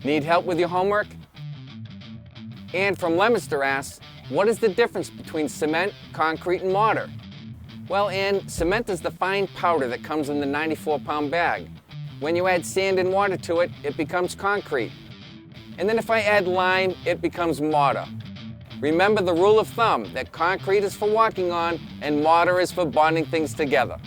Need help with your homework? And from Leominster asks, what is the difference between cement, concrete, and mortar? Well, Ann, cement is the fine powder that comes in the 94-pound bag. When you add sand and water to it, it becomes concrete. And then if I add lime, it becomes mortar. Remember the rule of thumb that concrete is for walking on and mortar is for bonding things together.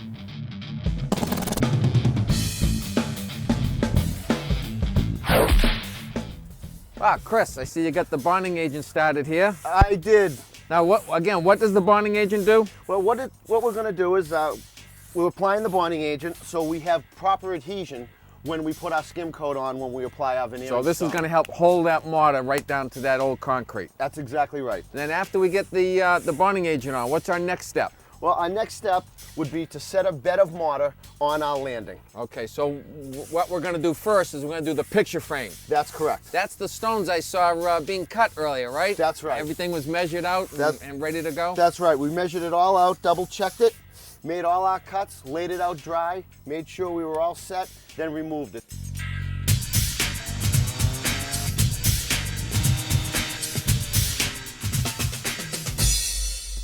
Ah, Chris, I see you got the bonding agent started here. I did. Now, what does the bonding agent do? Well, what we're going to do is we're applying the bonding agent so we have proper adhesion when we put our skim coat on when we apply our veneer. So this is going to help hold that mortar right down to that old concrete. That's exactly right. And then after we get the bonding agent on, what's our next step? Well, our next step would be to set a bed of mortar on our landing. Okay, so what we're going to do first is we're going to do the picture frame. That's correct. That's the stones I saw being cut earlier, right? That's right. Everything was measured out and ready to go? That's right. We measured it all out, double-checked it, made all our cuts, laid it out dry, made sure we were all set, then removed it.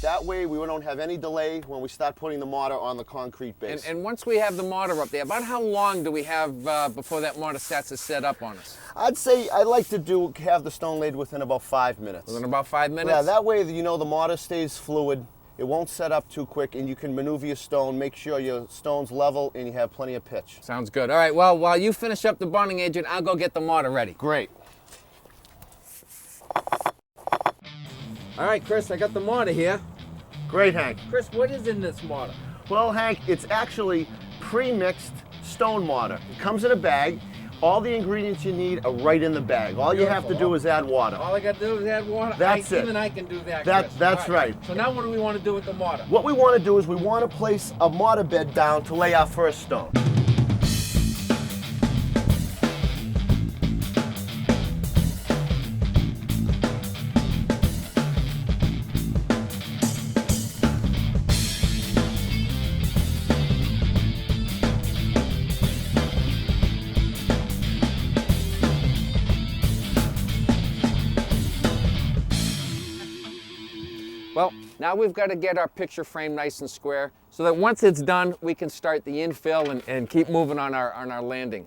That way we don't have any delay when we start putting the mortar on the concrete base. And once we have the mortar up there, about how long do we have before that mortar starts to set up on us? I'd say I like to have the stone laid within about 5 minutes. Within about 5 minutes? Yeah, that way the mortar stays fluid, it won't set up too quick, and you can maneuver your stone, make sure your stone's level and you have plenty of pitch. Sounds good. All right, well, while you finish up the bonding agent, I'll go get the mortar ready. Great. All right, Chris, I got the mortar here. Great, Hank. Chris, what is in this mortar? Well, Hank, it's actually pre-mixed stone mortar. It comes in a bag. All the ingredients you need are right in the bag. All you have to do is add water. All I got to do is add water? That's it. Even I can do that, Chris. That's right. So now what do we want to do with the mortar? What we want to do is we want to place a mortar bed down to lay our first stone. Well, now we've got to get our picture frame nice and square so that once it's done, we can start the infill and keep moving on our landing.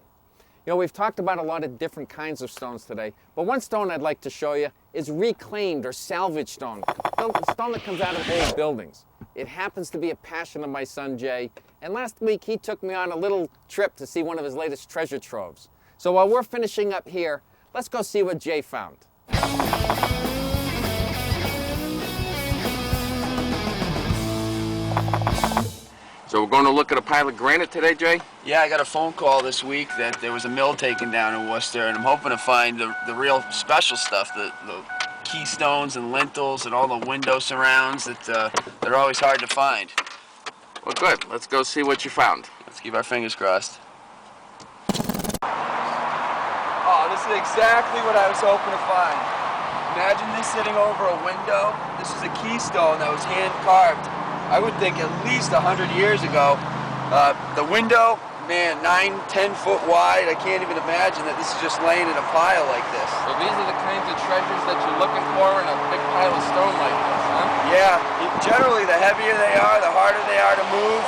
You know, we've talked about a lot of different kinds of stones today, but one stone I'd like to show you is reclaimed or salvage stone, a stone that comes out of old buildings. It happens to be a passion of my son Jay, and last week he took me on a little trip to see one of his latest treasure troves. So while we're finishing up here, let's go see what Jay found. So we're going to look at a pile of granite today, Jay? Yeah, I got a phone call this week that there was a mill taken down in Worcester, and I'm hoping to find the real special stuff, the keystones and lintels and all the window surrounds that are always hard to find. Well, good. Let's go see what you found. Let's keep our fingers crossed. Oh, this is exactly what I was hoping to find. Imagine this sitting over a window. This is a keystone that was hand carved. I would think at least 100 years ago. The window, man, 9-10 foot wide. I can't even imagine that this is just laying in a pile like this. So these are the kinds of treasures that you're looking for in a big pile of stone like this, huh? Yeah, generally the heavier they are, the harder they are to move.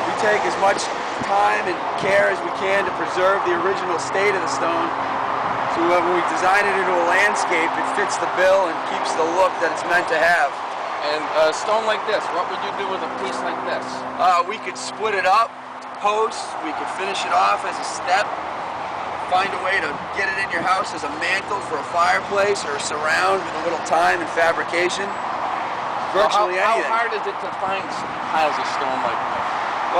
We take as much time and care as we can to preserve the original state of the stone. So when we design it into a landscape, it fits the bill and keeps the look that it's meant to have. And a stone like this, what would you do with a piece like this? We could split it up to posts, we could finish it off as a step, find a way to get it in your house as a mantle for a fireplace or a surround with a little time and fabrication. Virtually anything. How hard is it to find piles of stone like this?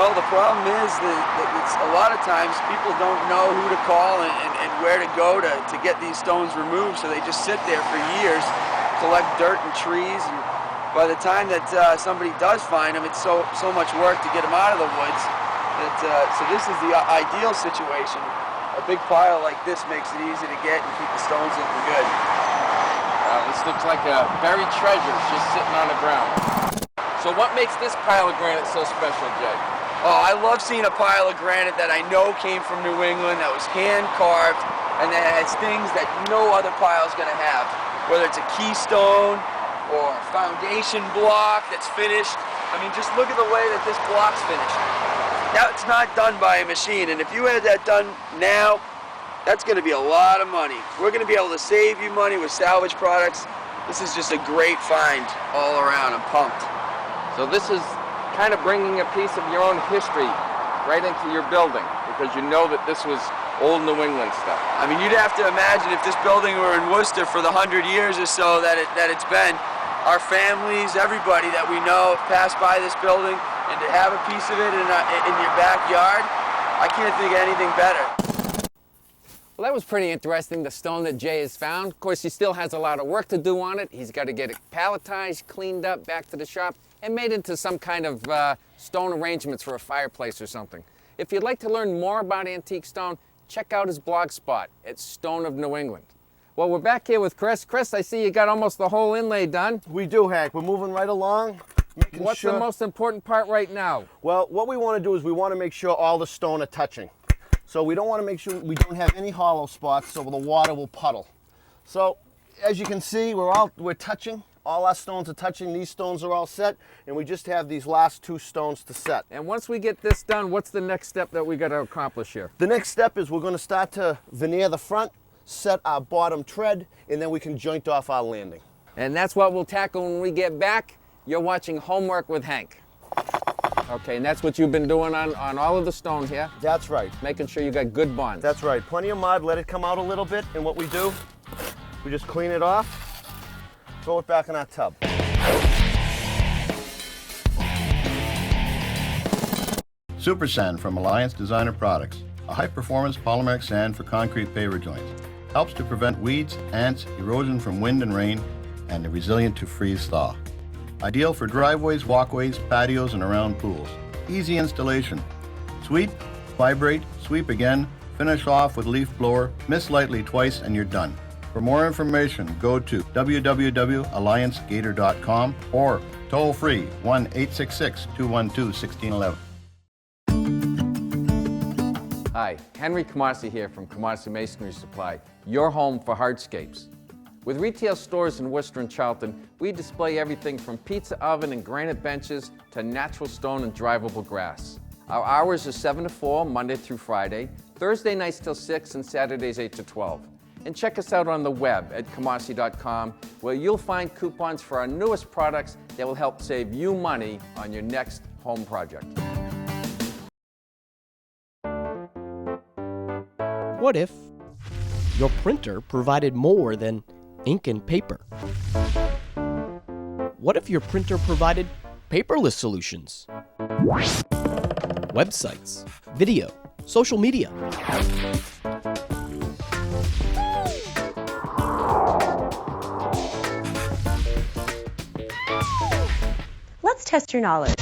Well, the problem is that it's, a lot of times people don't know who to call and where to go to get these stones removed, so they just sit there for years, collect dirt and trees, and by the time that somebody does find them, it's so much work to get them out of the woods. So this is the ideal situation. A big pile like this makes it easy to get and keep the stones looking good. This looks like a buried treasure just sitting on the ground. So what makes this pile of granite so special, Jay? Oh, I love seeing a pile of granite that I know came from New England, that was hand carved, and that has things that no other pile is going to have. Whether it's a keystone or a foundation block that's finished. I mean, just look at the way that this block's finished. Now, it's not done by a machine, and if you had that done now, that's going to be a lot of money. We're going to be able to save you money with salvage products. This is just a great find all around. I'm pumped. So this is kind of bringing a piece of your own history right into your building, because you know that this was old New England stuff. I mean, you'd have to imagine if this building were in Worcester for the 100 years or so that it's been, our families, everybody that we know have passed by this building, and to have a piece of it in your backyard, I can't think of anything better. Well, that was pretty interesting, the stone that Jay has found. Of course, he still has a lot of work to do on it. He's got to get it palletized, cleaned up, back to the shop, and made into some kind of stone arrangements for a fireplace or something. If you'd like to learn more about antique stone, check out his blog spot at Stone of New England. Well, we're back here with Chris. Chris, I see you got almost the whole inlay done. We do, Hank. We're moving right along. What's the most important part right now? Well, what we want to do is we want to make sure all the stone are touching. So we don't want to make sure we don't have any hollow spots so the water will puddle. So as you can see, we're touching. All our stones are touching. These stones are all set, and we just have these last two stones to set. And once we get this done, what's the next step that we got to accomplish here? The next step is we're going to start to veneer the front, set our bottom tread, and then we can joint off our landing. And that's what we'll tackle when we get back. You're watching Homework with Hank. Okay, and that's what you've been doing on all of the stone here? That's right. Making sure you got good bonds. That's right. Plenty of mud, let it come out a little bit, and what we do, we just clean it off, throw it back in our tub. Super Sand from Alliance Designer Products, a high-performance polymeric sand for concrete paver joints. Helps to prevent weeds, ants, erosion from wind and rain, and is resilient to freeze-thaw. Ideal for driveways, walkways, patios, and around pools. Easy installation. Sweep, vibrate, sweep again, finish off with leaf blower, mist lightly twice, and you're done. For more information, go to www.alliancegator.com or toll free 1-866-212-1611. Hi, Henry Kamasi here from Kamasi Masonry Supply, your home for hardscapes. With retail stores in Worcester and Charlton, we display everything from pizza oven and granite benches to natural stone and drivable grass. Our hours are 7 to 4, Monday through Friday, Thursday nights till 6, and Saturdays 8 to 12. And check us out on the web at kamasi.com, where you'll find coupons for our newest products that will help save you money on your next home project. What if your printer provided more than ink and paper? What if your printer provided paperless solutions? Websites, video, social media. Let's test your knowledge.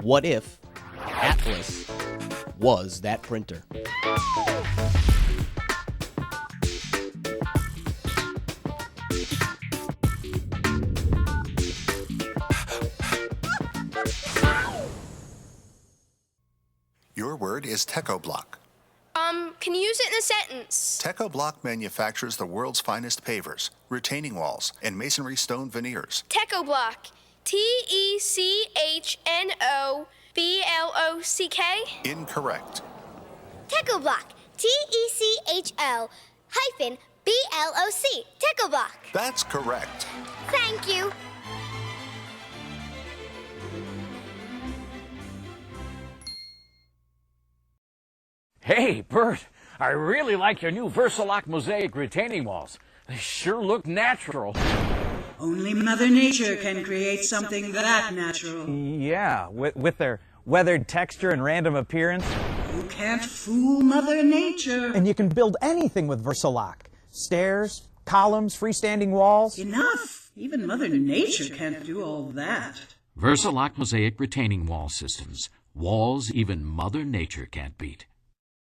What if Atlas was that printer? Your word is Techo-Block. Can you use it in a sentence? Techo-Block manufactures the world's finest pavers, retaining walls, and masonry stone veneers. Techo-Block. Technoblock. Incorrect. Techo-Block. Techoblock. Techo-Block. That's correct. Thank you. Hey, Bert, I really like your new Versalock mosaic retaining walls. They sure look natural. Only Mother Nature can create something that natural. Yeah, with their weathered texture and random appearance. You can't fool Mother Nature. And you can build anything with Versalock. Stairs, columns, freestanding walls. Enough! Even Mother Nature can't do all that. Versalock mosaic retaining wall systems. Walls even Mother Nature can't beat.